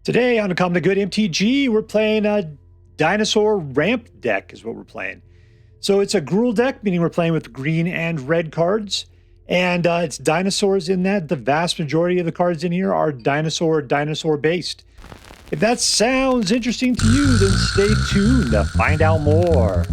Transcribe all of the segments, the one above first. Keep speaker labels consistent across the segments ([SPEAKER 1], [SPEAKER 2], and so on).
[SPEAKER 1] Today on Come the Good MTG, we're playing a dinosaur ramp deck is what we're playing. So it's a Gruul deck, meaning we're playing with green and red cards. And it's dinosaurs in that. The vast majority of the cards in here are dinosaur based. If that sounds interesting to you, then stay tuned to find out more.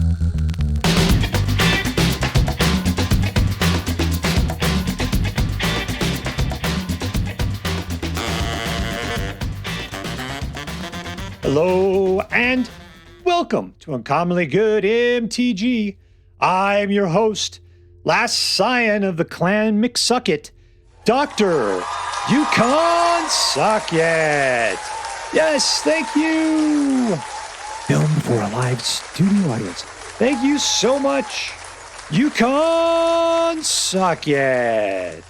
[SPEAKER 1] Hello and welcome to Uncommonly Good MTG. I'm your host, last scion of the clan McSuckit, Dr. Yukon Suckit. Yes, thank you. Filmed for a live studio audience. Thank you so much, Yukon Suckit.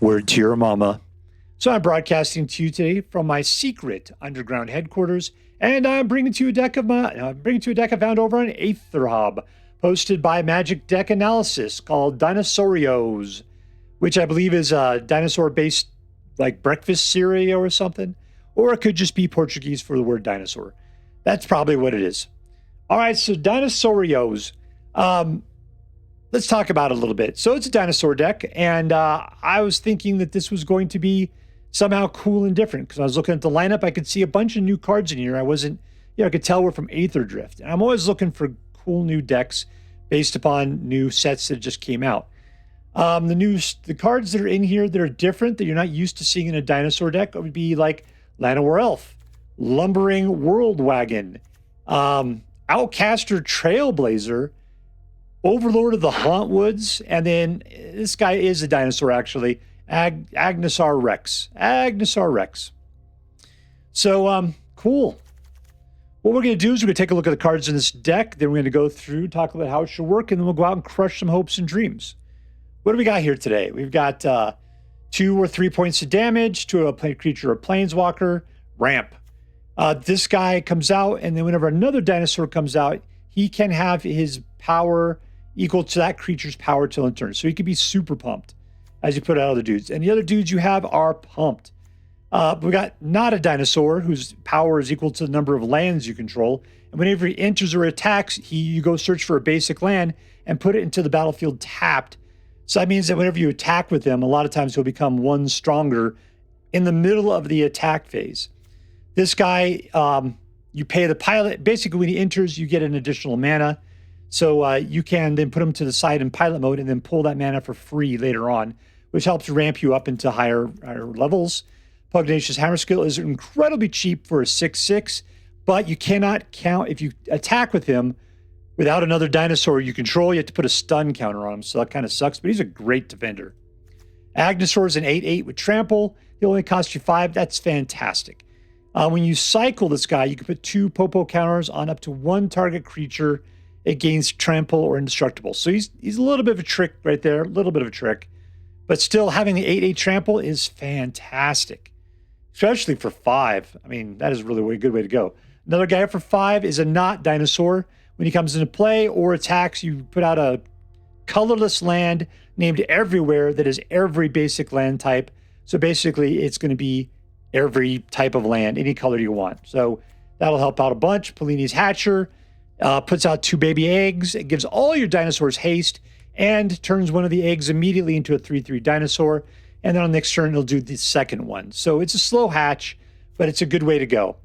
[SPEAKER 1] Word to your mama. So I'm broadcasting to you today from my secret underground headquarters, and I'm bringing to you a deck I found over on Aetherdrift, posted by MagicDeckAnalisis, called DINOSAURIOS, which I believe is a dinosaur-based like breakfast cereal or something, or it could just be Portuguese for the word dinosaur. That's probably what it is. All right, so DINOSAURIOS. Let's talk about it a little bit. So it's a dinosaur deck, and I was thinking that this was going to be somehow cool and different because I was looking at the lineup. I could see a bunch of new cards in here. I could tell we're from Aetherdrift. And I'm always looking for cool new decks based upon new sets that just came out. The cards that are in here that are different that you're not used to seeing in a dinosaur deck would be like Llanowar Elves, Lumbering Worldwagon, Outcaster Trailblazer, Overlord of the Hauntwoods, and then this guy is a dinosaur actually, Agonasaur Rex. So, cool. What we're going to do is we're going to take a look at the cards in this deck, then we're going to go through, talk about how it should work, and then we'll go out and crush some hopes and dreams. What do we got here today? We've got 2 or 3 points of damage to a creature or planeswalker, ramp. This guy comes out, and then whenever another dinosaur comes out, he can have his power equal to that creature's power till end turn. So he could be super pumped as you put out other dudes. And the other dudes you have are pumped. We got not a dinosaur whose power is equal to the number of lands you control. And whenever he enters or attacks, you go search for a basic land and put it into the battlefield tapped. So that means that whenever you attack with him, a lot of times he'll become one stronger in the middle of the attack phase. This guy, you pay the pilot. Basically, when he enters, you get an additional mana. So you can then put him to the side in pilot mode and then pull that mana for free later on, which helps ramp you up into higher levels. Pugnacious Hammerskull is incredibly cheap for a 6/6, but you cannot count if you attack with him without another dinosaur you control. You have to put a stun counter on him, so that kind of sucks, but he's a great defender. Agonasaur is an 8/8 with trample. He only costs you 5. That's fantastic. When you cycle this guy, you can put 2 popo counters on up to 1 target creature. It gains trample or indestructible. So he's a little bit of a trick right there, a little bit of a trick. But still, having the 8/8 trample is fantastic, especially for 5. I mean, that is really a good way to go. Another guy for 5 is a not dinosaur. When he comes into play or attacks, you put out a colorless land named everywhere that is every basic land type. So basically, it's going to be every type of land, any color you want. So that'll help out a bunch. Palani's Hatcher puts out 2 baby eggs. It gives all your dinosaurs haste and turns one of the eggs immediately into a 3/3 dinosaur. And then on the next turn, it'll do the second one. So it's a slow hatch, but it's a good way to go.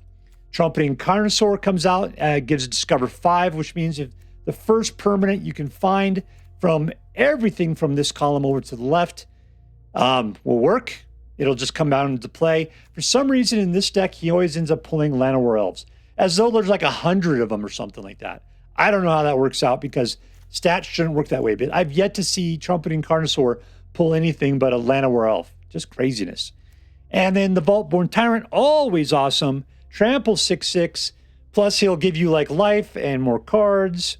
[SPEAKER 1] Trumpeting Carnosaur comes out, gives a Discover 5, which means if the first permanent you can find from everything from this column over to the left will work. It'll just come out into play. For some reason in this deck, he always ends up pulling Llanowar Elves, as though there's like 100 of them or something like that. I don't know how that works out because stats shouldn't work that way, but I've yet to see Trumpeting Carnosaur pull anything but a Llanowar Elf. Just craziness. And then the Vaultborn Tyrant, always awesome. Trample 6/6, plus he'll give you like life and more cards.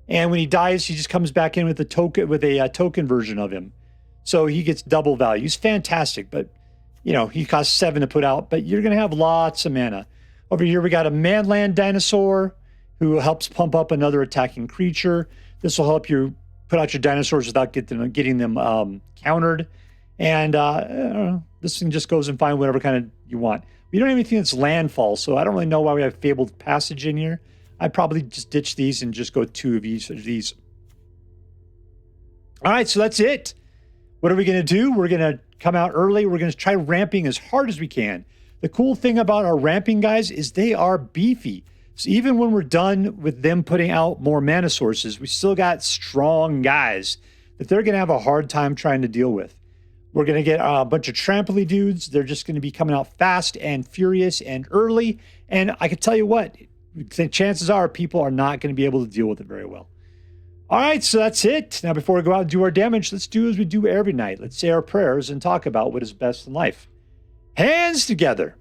[SPEAKER 1] And when he dies, he just comes back in with a token version of him. So he gets double value. He's fantastic, but he costs 7 to put out, but you're going to have lots of mana. Over here, we got a manland dinosaur who helps pump up another attacking creature. This will help you put out your dinosaurs without getting them countered. And this thing just goes and find whatever kind of you want. We don't have anything that's landfall, so I don't really know why we have Fabled Passage in here. I'd probably just ditch these and just go 2 of each of these. All right, so that's it. What are we going to do? We're going to come out early. We're going to try ramping as hard as we can. The cool thing about our ramping guys is they are beefy. So even when we're done with them putting out more mana sources, we still got strong guys that they're going to have a hard time trying to deal with. We're going to get a bunch of trampoly dudes. They're just going to be coming out fast and furious and early. And I can tell you what, chances are people are not going to be able to deal with it very well. All right, so that's it. Now, before we go out and do our damage, let's do as we do every night. Let's say our prayers and talk about what is best in life. Hands together.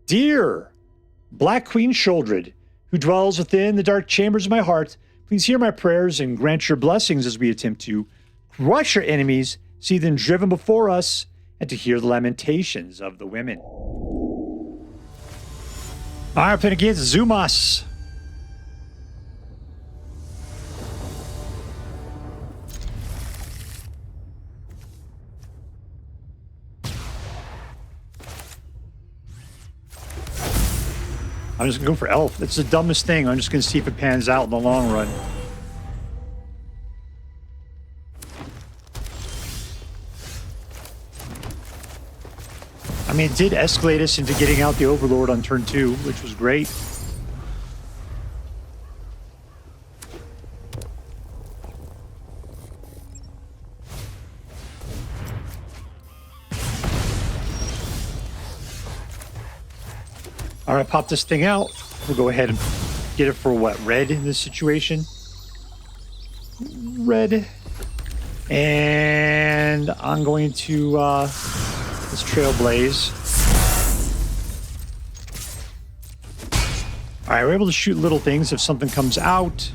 [SPEAKER 1] Dear Black Queen Sholdred, who dwells within the dark chambers of my heart, please hear my prayers and grant your blessings as we attempt to crush our enemies, see them driven before us, and to hear the lamentations of the women. All right, playing against Zumas. I'm just going to go for Elf. That's the dumbest thing. I'm just going to see if it pans out in the long run. I mean, it did escalate us into getting out the Overlord on turn 2, which was great. All right, pop this thing out. We'll go ahead and get it for what? Red in this situation? Red. And I'm going to let's Trailblaze. All right, we're able to shoot little things if something comes out.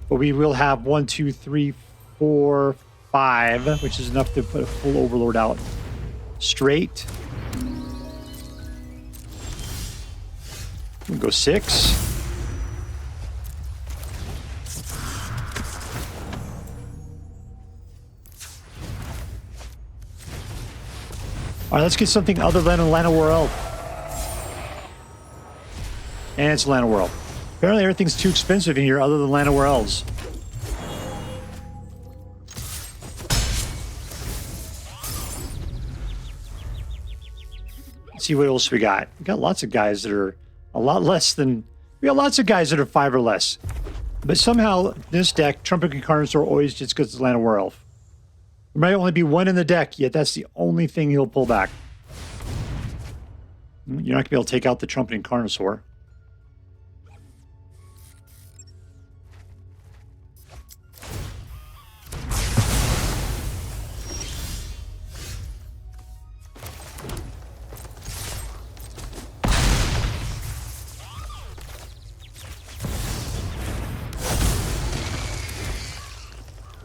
[SPEAKER 1] But we will have 1, 2, 3, 4, 5, which is enough to put a full Overlord out straight. We'll go 6. All right, let's get something other than a Llanowar Elf. And it's Llanowar Elf. Apparently everything's too expensive in here other than Llanowar Elves. Let's see what else we got. We got lots of guys that are a lot less than... We got lots of guys that are 5 or less. But somehow, this deck, Trumpeting Carnosaur always just gets the Llanowar Elf. There might only be 1 in the deck, yet that's the only thing he'll pull back. You're not going to be able to take out the Trumpeting Carnosaur.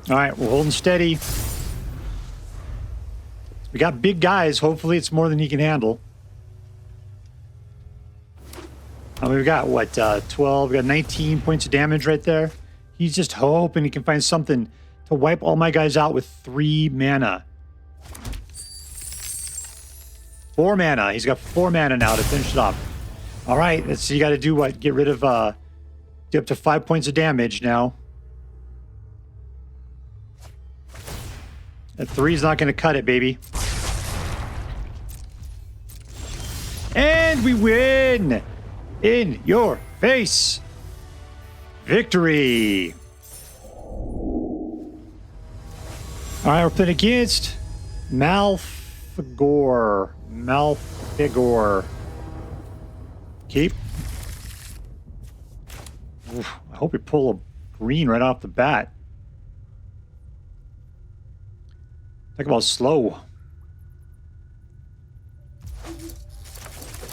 [SPEAKER 1] All right, we're holding steady. We got big guys. Hopefully it's more than he can handle. We've got, what, 12? We got 19 points of damage right there. He's just hoping he can find something to wipe all my guys out with 3 mana. 4 mana. He's got 4 mana now to finish it off. All right, let's see. You got to do what? Get rid of, do up to 5 points of damage now. That 3's not going to cut it, baby. And we win! In your face! Victory! Alright, we're playing against Malfigor. Keep. Oof, I hope we pull a green right off the bat. Talk about slow.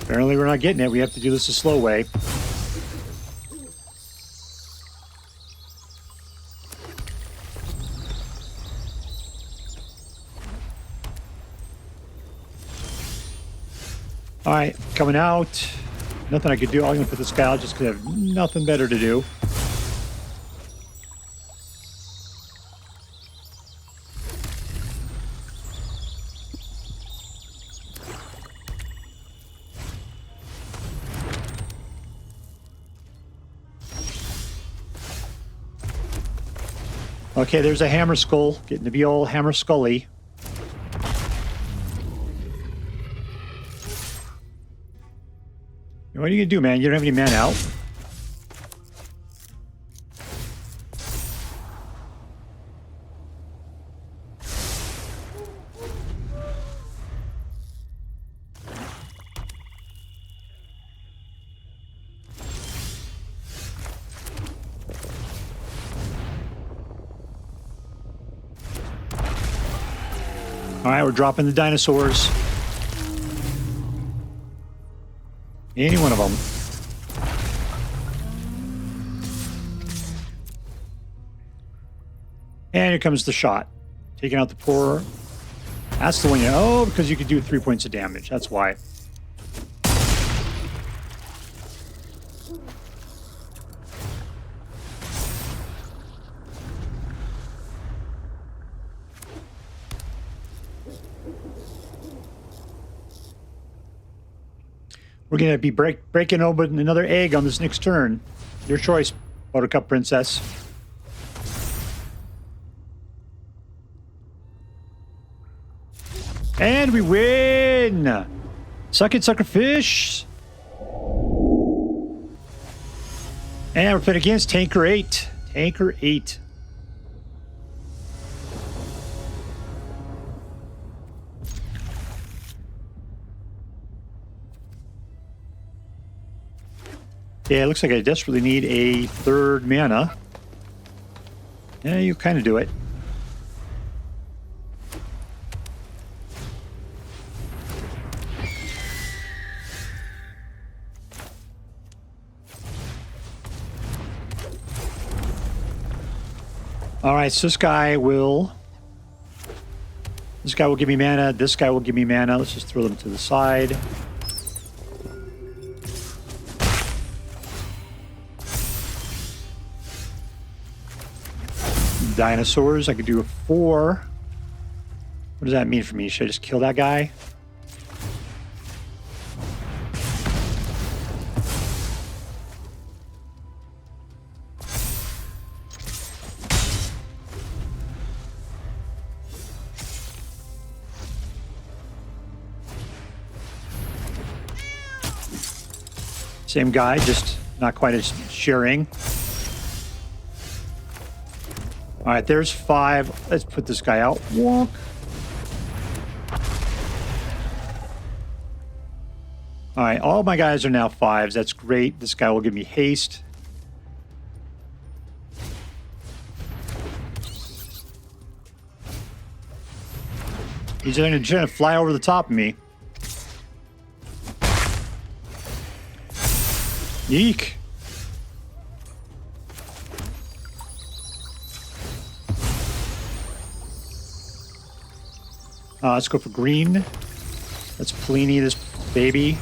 [SPEAKER 1] Apparently we're not getting it. We have to do this a slow way. All right, coming out. Nothing I could do. I'm going to put this guy out just because I have nothing better to do. Okay, there's a Hammerskull. Getting to be old Hammerskully. What are you going to do, man? You don't have any mana out. All right, we're dropping the dinosaurs. Any one of them. And here comes the shot. Taking out the poor. That's the one you... Oh, because you could do 3 points of damage. That's why. We're going to be breaking open another egg on this next turn. Your choice, Buttercup Princess. And we win! Suck it, suckerfish! And we're playing against Tanker 8. Tanker 8. Yeah, it looks like I desperately need a third mana. Yeah, you kind of do it. All right, so this guy will give me mana. This guy will give me mana. Let's just throw them to the side. Dinosaurs. I could do a 4. What does that mean for me? Should I just kill that guy? Same guy, just not quite as sharing. All right, there's 5. Let's put this guy out. Walk. All right, all my guys are now 5s. That's great. This guy will give me haste. He's going to fly over the top of me. Yeek. Let's go for green. Let's Palani this baby.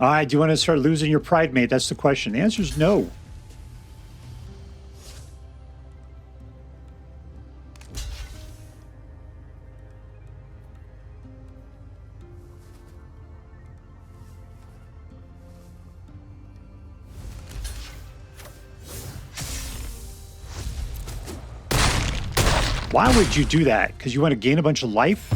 [SPEAKER 1] All right, do you want to start losing your pride, mate? That's the question. The answer is no. Why would you do that? Because you want to gain a bunch of life?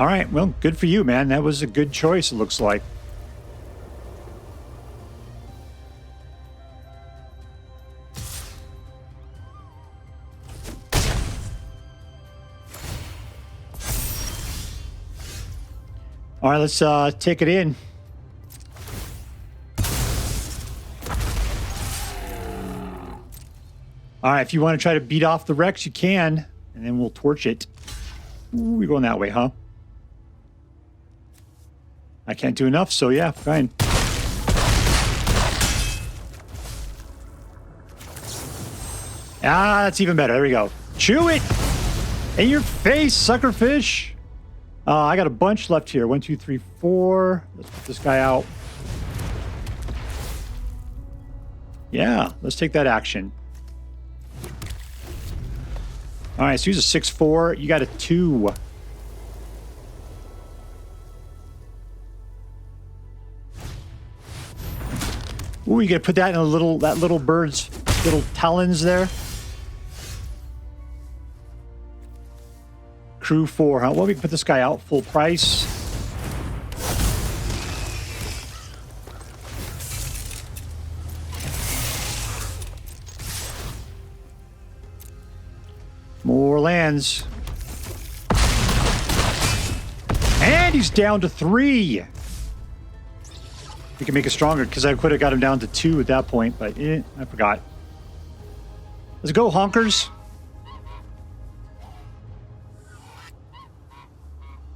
[SPEAKER 1] All right, well, good for you, man. That was a good choice, it looks like. All right, let's take it in. All right, if you want to try to beat off the Rex, you can, and then we'll torch it. Ooh, we're going that way, huh? I can't do enough, so yeah, fine. Ah, that's even better. There we go. Chew it! In your face, suckerfish! I got a bunch left here. 1, 2, 3, 4. Let's put this guy out. Yeah, let's take that action. All right, so he's a 6/4. You got a 2. Ooh, you gotta put that in that little bird's little talons there. Crew 4, huh? Well, we can put this guy out full price. More lands. And he's down to 3. We can make it stronger because I could have got him down to 2 at that point, but I forgot. Let's go, honkers.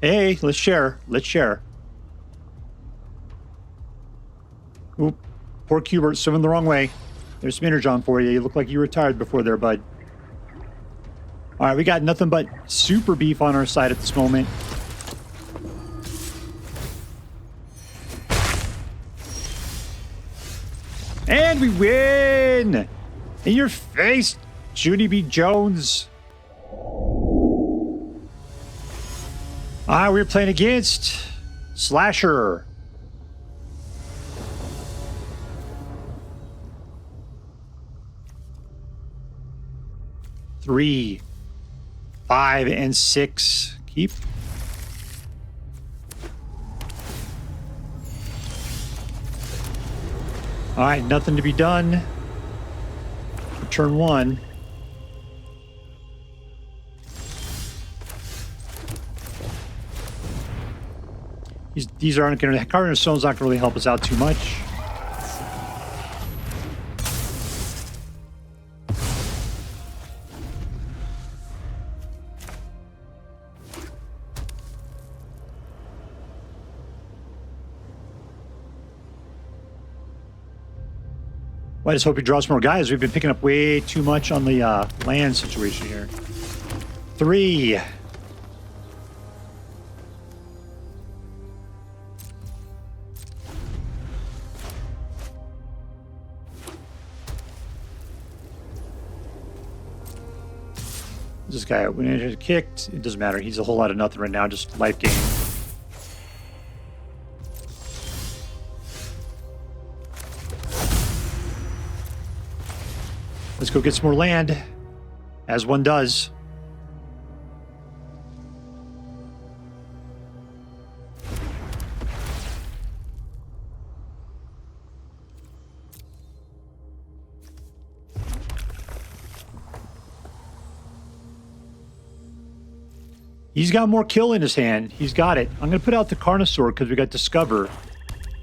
[SPEAKER 1] Hey, let's share. Let's share. Oop, poor Cubert swimming the wrong way. There's some energon for you. You look like you were tired before there, bud. All right, we got nothing but super beef on our side at this moment. And we win! In your face, Judy B. Jones. We're playing against Slasher. Three, 5, and 6. Keep. All right, nothing to be done for turn 1. These aren't going to... Cavern of Souls not going to really help us out too much. Well, I just hope he draws more guys. We've been picking up way too much on the land situation here. 3. This guy, when it kicked, it doesn't matter. He's a whole lot of nothing right now, just life gain. Let's go get some more land, as one does. He's got more kill in his hand. He's got it. I'm going to put out the Carnosaur because we got Discover.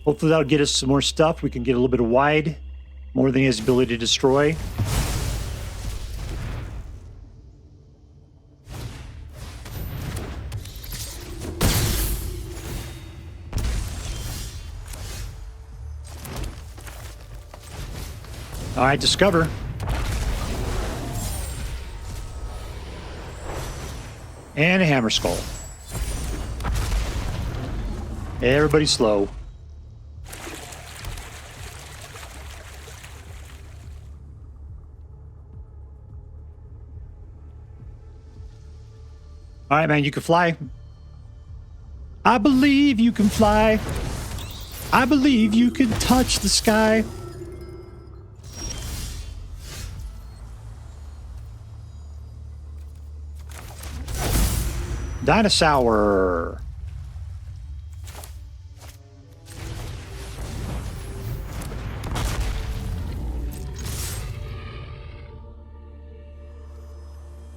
[SPEAKER 1] Hopefully that'll get us some more stuff. We can get a little bit of wide, more than he has the ability to destroy. All right, Discover. And a Hammerskull. Everybody slow. All right, man, you can fly. I believe you can fly. I believe you can touch the sky. Dinosaur.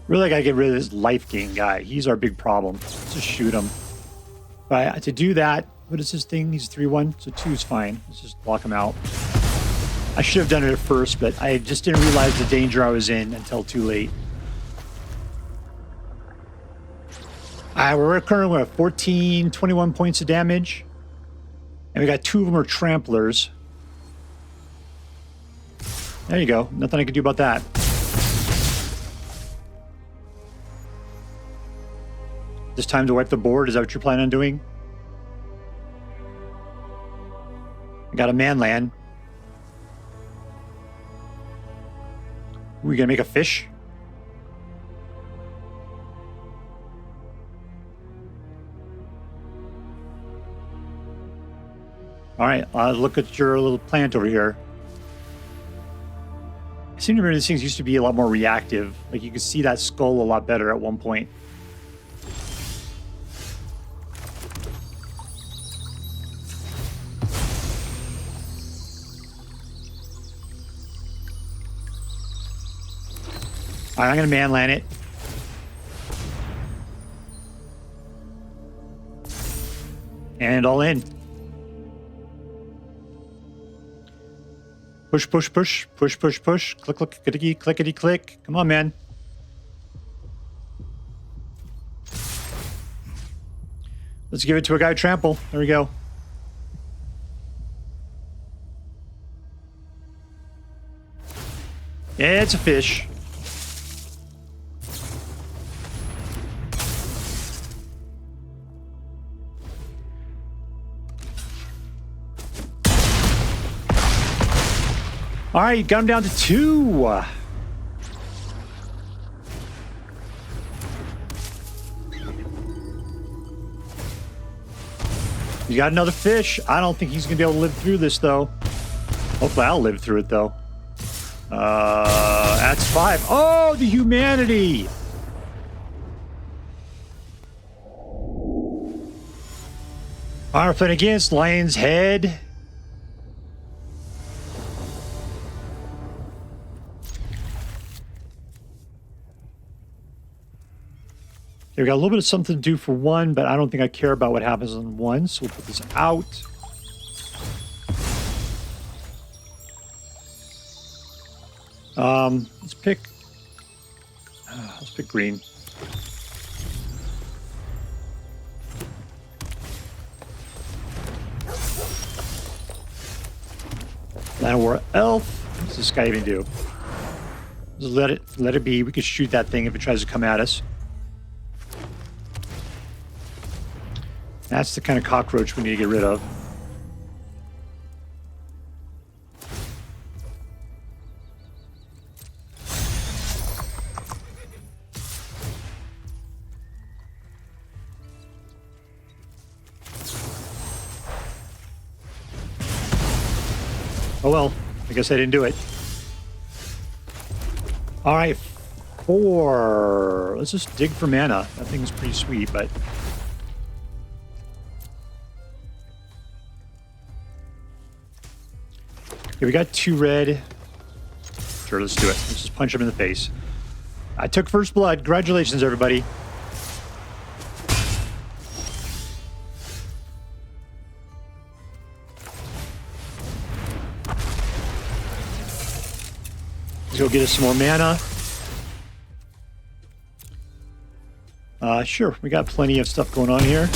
[SPEAKER 1] Really gotta get rid of this life gain guy. He's our big problem. Let's just shoot him. But to do that, what is his thing? He's 3/1, so 2 is fine. Let's just block him out. I should have done it at first, but I just didn't realize the danger I was in until too late. We're currently at 14, 21 points of damage. And we got 2 of them are tramplers. There you go. Nothing I can do about that. This time to wipe the board? Is that what you're planning on doing? I got a man land. We gonna make a fish? All right, look at your little plant over here. I seem to remember these things used to be a lot more reactive. Like you could see that skull a lot better at one point. All right, I'm going to manland it. And all in. Push, push, push, push, push, push. Click, click, clickety, clickety, click. Come on, man. Let's give it to a guy trample. There we go. Yeah, it's a fish. All right, got him down to 2. You got another fish. I don't think he's going to be able to live through this, though. Hopefully I'll live through it, though. That's 5. Oh, the humanity! All right, we're playing against Lionshead. Okay, we got a little bit of something to do for 1, but I don't think I care about what happens on 1, so we'll put this out. Let's pick green. Llanowar Elf. What's this guy even do? Just let it be. We could shoot that thing if it tries to come at us. That's the kind of cockroach we need to get rid of. Oh well, I guess I didn't do it. All right, 4. Let's just dig for mana. That thing's pretty sweet, but... Okay, we got 2 red. Sure, let's do it. Let's just punch him in the face. I took first blood. Congratulations, everybody. Let's go get us some more mana. Sure, we got plenty of stuff going on here.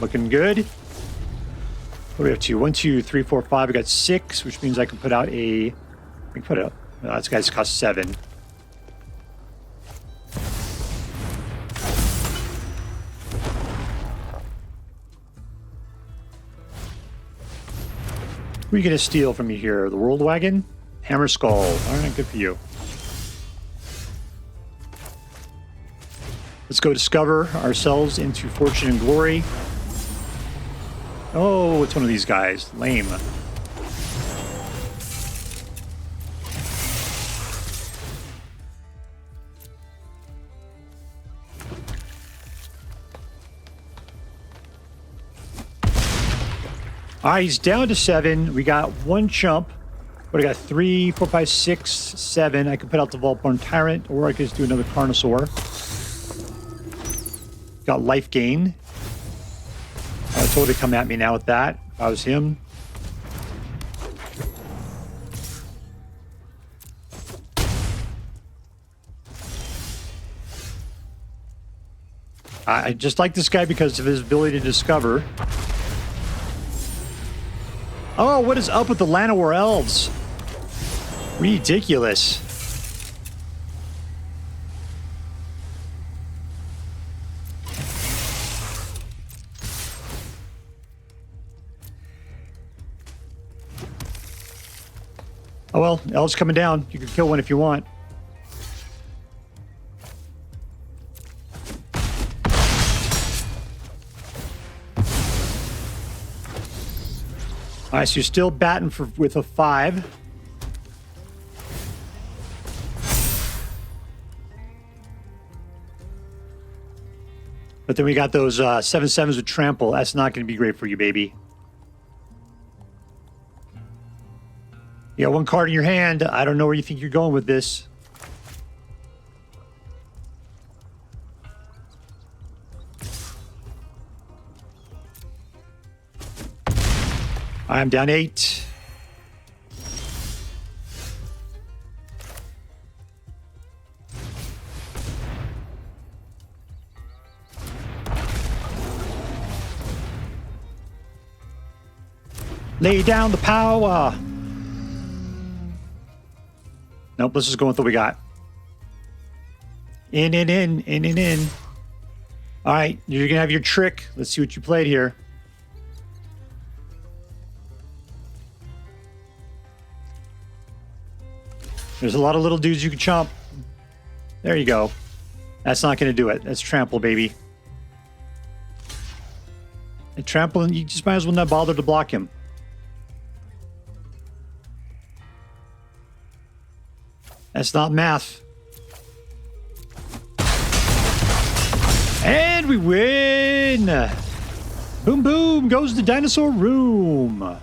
[SPEAKER 1] Looking good. What do we have? 2, 1, 2, 3, 4, 5. We got 6, which means I can put out a... We can put out... this guy's cost 7. Who are you going to steal from me here? The Worldwagon? Hammerskull. All right, good for you. Let's go discover ourselves into fortune and glory. Oh, it's one of these guys. Lame. All right, he's down to 7. We got 1 chump. But I got 3, 4, 5, 6, 7. I could put out the Vaultborn Tyrant, or I could just do another Carnosaur. Got life gain. Totally come at me now with that. If I was him. I just like this guy because of his ability to discover. Oh, what is up with the Llanowar Elves? Ridiculous. Oh well, Elves coming down. You can kill one if you want. All right, so you're still batting with a 5. But then we got those 7/7s with trample. That's not going to be great for you, baby. You got one card in your hand. I don't know where you think you're going with this. I'm down 8. Lay down the power. Nope, let's just go with what we got. In. All right, you're going to have your trick. Let's see what you played here. There's a lot of little dudes you can chomp. There you go. That's not going to do it. That's trample, baby. And trample, you just might as well not bother to block him. That's not math. And we win! Boom, boom, goes the dinosaur room.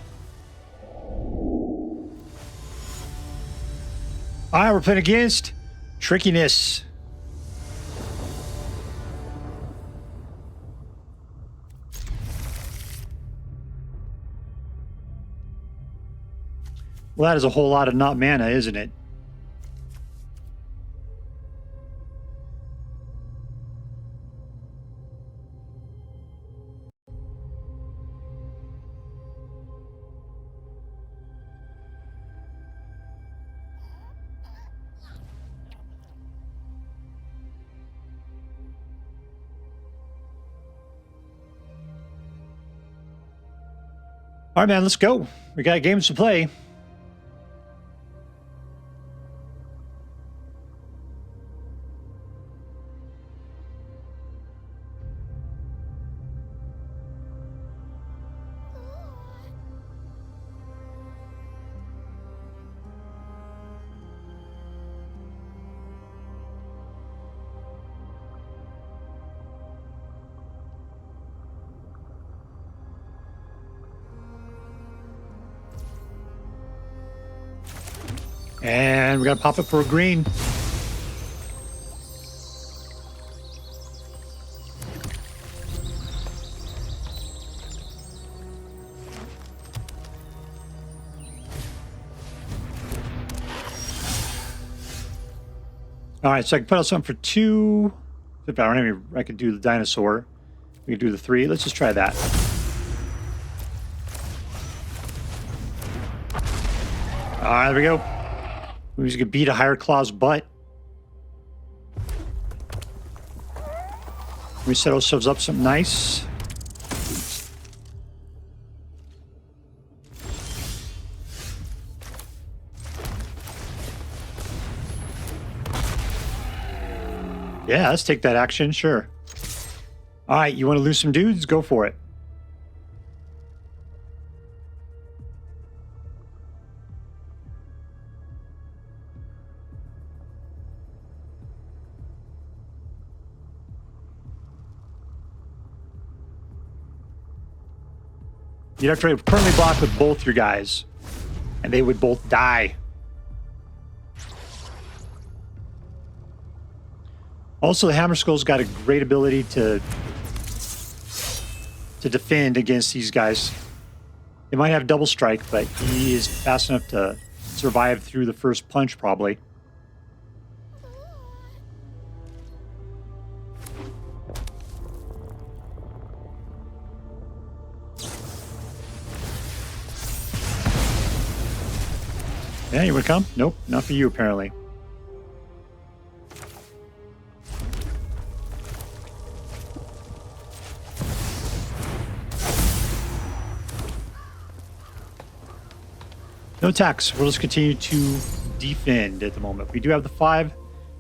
[SPEAKER 1] All right, we're playing against Trickyness. Well, that is a whole lot of not mana, isn't it? All right, man, let's go. We got games to play. And we got to pop it for a green. All right, so I can put out something for 2. I can do the dinosaur. We can do the 3. Let's just try that. All right, there we go. We just could beat a higher claw's butt. We set ourselves up something nice. Yeah, let's take that action, sure. All right, you want to lose some dudes? Go for it. You'd have to currently block with both your guys, and they would both die. Also, the Hammerskull's got a great ability to defend against these guys. They might have double strike, but he is fast enough to survive through the first punch, probably. Yeah, you want to come? Nope, not for you, apparently. No attacks. We'll just continue to defend at the moment. We do have the 5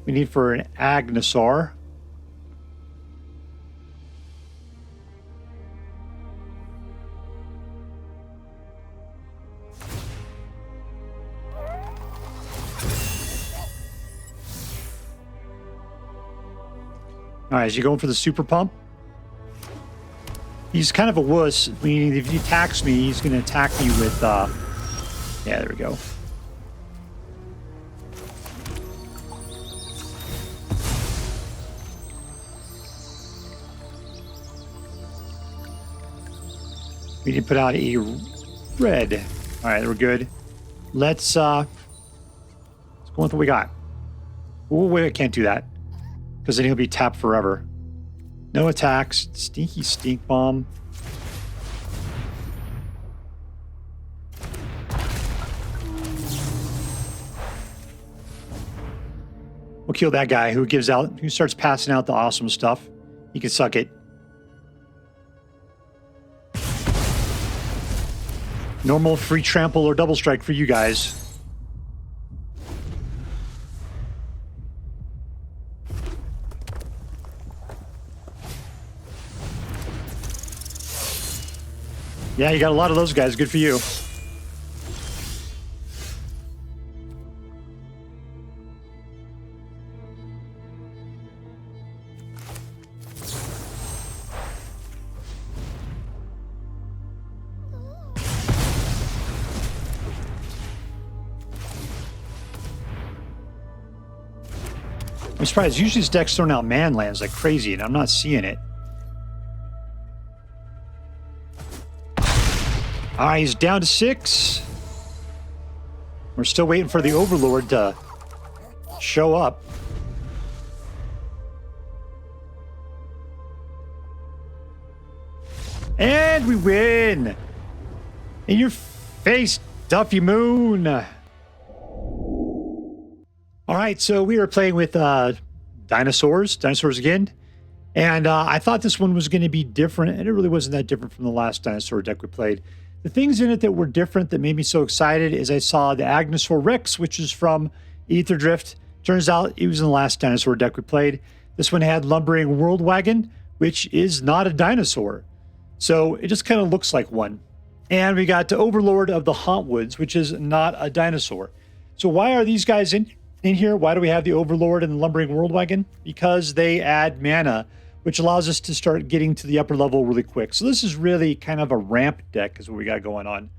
[SPEAKER 1] we need for an Agonasaur. All right, is he going for the super pump? He's kind of a wuss, meaning if he attacks me, he's going to attack me with, yeah, there we go. We did put out a red. All right, we're good. Let's go with what we got. Oh, wait, I can't do that because then he'll be tapped forever. No attacks. Stinky stink bomb. We'll kill that guy who starts passing out the awesome stuff. He can suck it. Normal, free trample, or double strike for you guys. Yeah, you got a lot of those guys. Good for you. I'm surprised. Usually this deck's throwing out man lands like crazy, and I'm not seeing it. All right, he's down to 6. We're still waiting for the Overlord to show up. And we win! In your face, Duffy Moon! All right, so we were playing with dinosaurs again. And I thought this one was going to be different, and it really wasn't that different from the last dinosaur deck we played. The things in it that were different that made me so excited is I saw the Agonasaur Rex, which is from Aetherdrift. Turns out it was in the last dinosaur deck we played. This one had Lumbering Worldwagon, which is not a dinosaur. So it just kind of looks like one. And we got the Overlord of the Hauntwoods, which is not a dinosaur. So why are these guys in here? Why do we have the Overlord and the Lumbering Worldwagon? Because they add mana, which allows us to start getting to the upper level really quick. So this is really kind of a ramp deck is what we got going on.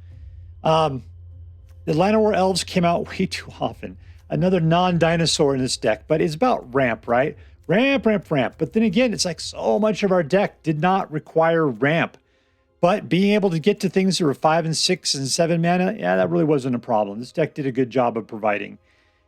[SPEAKER 1] The Llanowar Elves came out way too often. Another non-dinosaur in this deck, but it's about ramp, right? Ramp. But then again, it's like so much of our deck did not require ramp. But being able to get to things that were 5 and 6 and 7 mana, yeah, that really wasn't a problem. This deck did a good job of providing.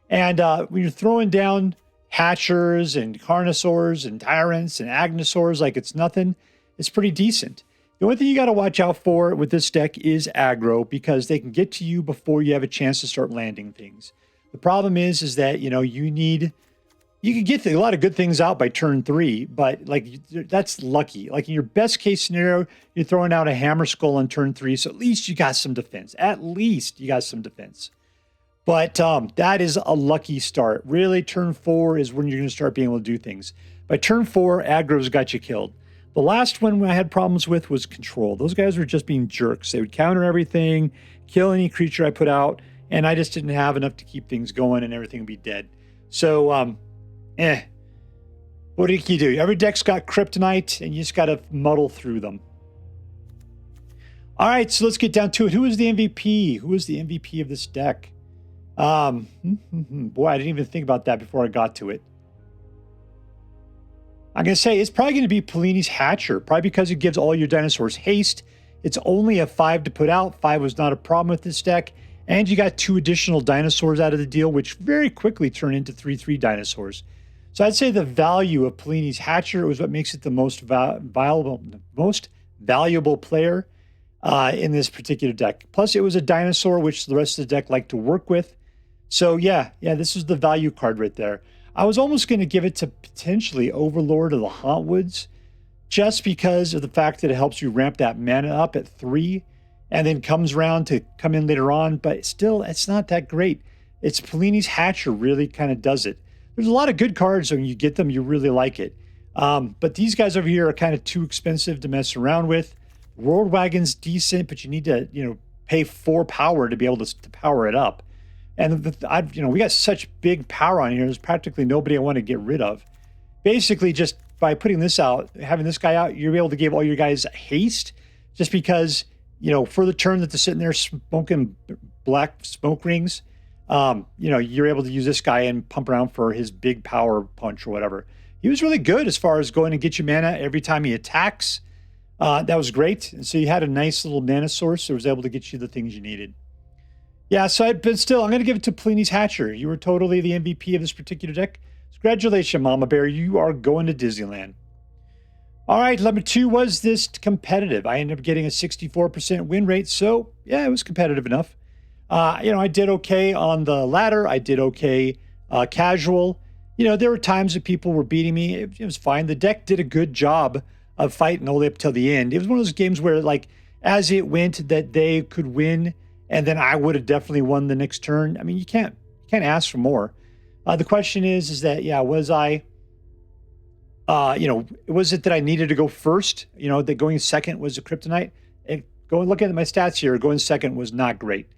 [SPEAKER 1] And when you're throwing down Hatchers and Carnosaurs and Tyrants and Agonasaurs like it's nothing, it's pretty decent. The only thing you got to watch out for with this deck is aggro, because they can get to you before you have a chance to start landing things. The problem is that, you can get a lot of good things out by turn 3, but like that's lucky. Like in your best case scenario, you're throwing out a Hammerskull on turn 3, so at least you got some defense. But that is a lucky start. Really, turn 4 is when you're going to start being able to do things. By turn 4, aggro's got you killed. The last one I had problems with was control. Those guys were just being jerks. They would counter everything, kill any creature I put out, and I just didn't have enough to keep things going, and everything would be dead. So, what do you do? Every deck's got kryptonite, and you just got to muddle through them. All right, so let's get down to it. Who is the MVP? Who is the MVP of this deck? Boy, I didn't even think about that before I got to it. I'm going to say it's probably going to be Palani's Hatcher, probably because it gives all your dinosaurs haste. It's only a 5 to put out. 5 was not a problem with this deck. And you got 2 additional dinosaurs out of the deal, which very quickly turn into 3/3 dinosaurs. So I'd say the value of Palani's Hatcher was what makes it the most valuable player in this particular deck. Plus, it was a dinosaur, which the rest of the deck liked to work with. So yeah, this is the value card right there. I was almost going to give it to potentially Overlord of the Hauntwoods, just because of the fact that it helps you ramp that mana up at 3, and then comes around to come in later on. But still, it's not that great. It's Palani's Hatcher really kind of does it. There's a lot of good cards, when you get them, you really like it. But these guys over here are kind of too expensive to mess around with. Worldwagon's decent, but you need to, pay 4 power to be able to power it up. And we got such big power on here. There's practically nobody I want to get rid of. Basically, just by putting this out, having this guy out, you're able to give all your guys haste just because, for the turn that they're sitting there smoking black smoke rings, you're able to use this guy and pump around for his big power punch or whatever. He was really good as far as going to get you mana every time he attacks. That was great. And so you had a nice little mana source that was able to get you the things you needed. Yeah, but still, I'm going to give it to Palani's Hatcher. You were totally the MVP of this particular deck. Congratulations, Mama Bear. You are going to Disneyland. All right, number 2, was this competitive? I ended up getting a 64% win rate. So, yeah, it was competitive enough. I did okay on the ladder. I did okay casual. There were times that people were beating me. It was fine. The deck did a good job of fighting all the way up till the end. It was one of those games where, as it went, that they could win, and then I would have definitely won the next turn. I mean, you can't ask for more. The question is that, was I, was it that I needed to go first? That going second was a kryptonite? Looking at my stats here, going second was not great.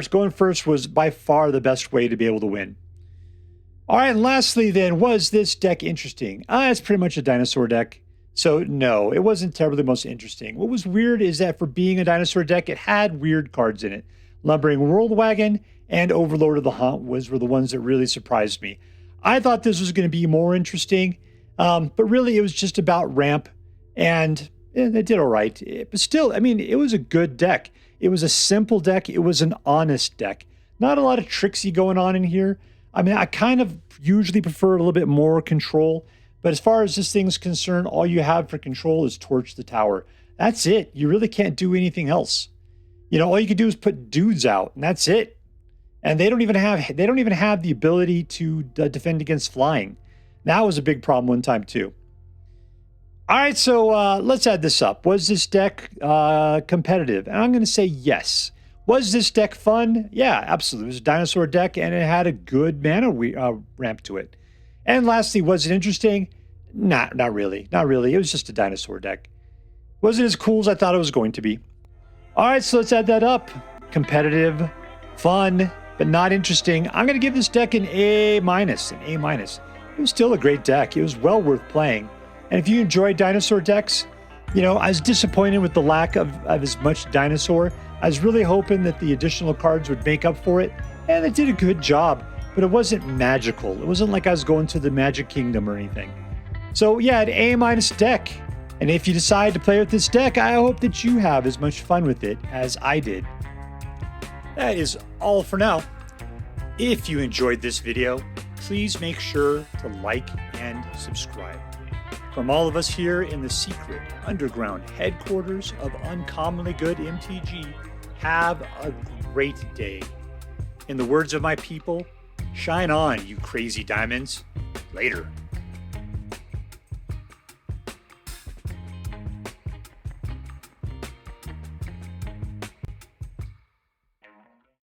[SPEAKER 1] Going first was by far the best way to be able to win. All right, and lastly then, was this deck interesting? It's pretty much a dinosaur deck. So no, it wasn't terribly most interesting. What was weird is that for being a dinosaur deck, it had weird cards in it. Lumbering Worldwagon and Overlord of the Hauntwoods were the ones that really surprised me. I thought this was going to be more interesting, but really it was just about ramp, and they did all right. But still, it was a good deck. It was a simple deck. It was an honest deck. Not a lot of tricksy going on in here. I kind of usually prefer a little bit more control, but as far as this thing's concerned, all you have for control is torch the tower. That's it. You really can't do anything else. All you can do is put dudes out, and that's it. And they don't even have the ability to defend against flying. That was a big problem one time too. All right, so let's add this up. Was this deck competitive? And I'm going to say yes. Was this deck fun? Yeah, absolutely. It was a dinosaur deck, and it had a good mana ramp to it. And lastly, was it interesting? Not really. Not really. It was just a dinosaur deck. Wasn't as cool as I thought it was going to be. All right, so let's add that up. Competitive, fun, but not interesting. I'm going to give this deck an A-. It was still a great deck. It was well worth playing. And if you enjoy dinosaur decks, I was disappointed with the lack of as much dinosaur. I was really hoping that the additional cards would make up for it, and they did a good job, but it wasn't magical. It wasn't like I was going to the Magic Kingdom or anything. So yeah, an A- deck. And if you decide to play with this deck, I hope that you have as much fun with it as I did. That is all for now. If you enjoyed this video, please make sure to like and subscribe. From all of us here in the secret underground headquarters of Uncommonly Good MTG, have a great day. In the words of my people, shine on, you crazy diamonds. Later.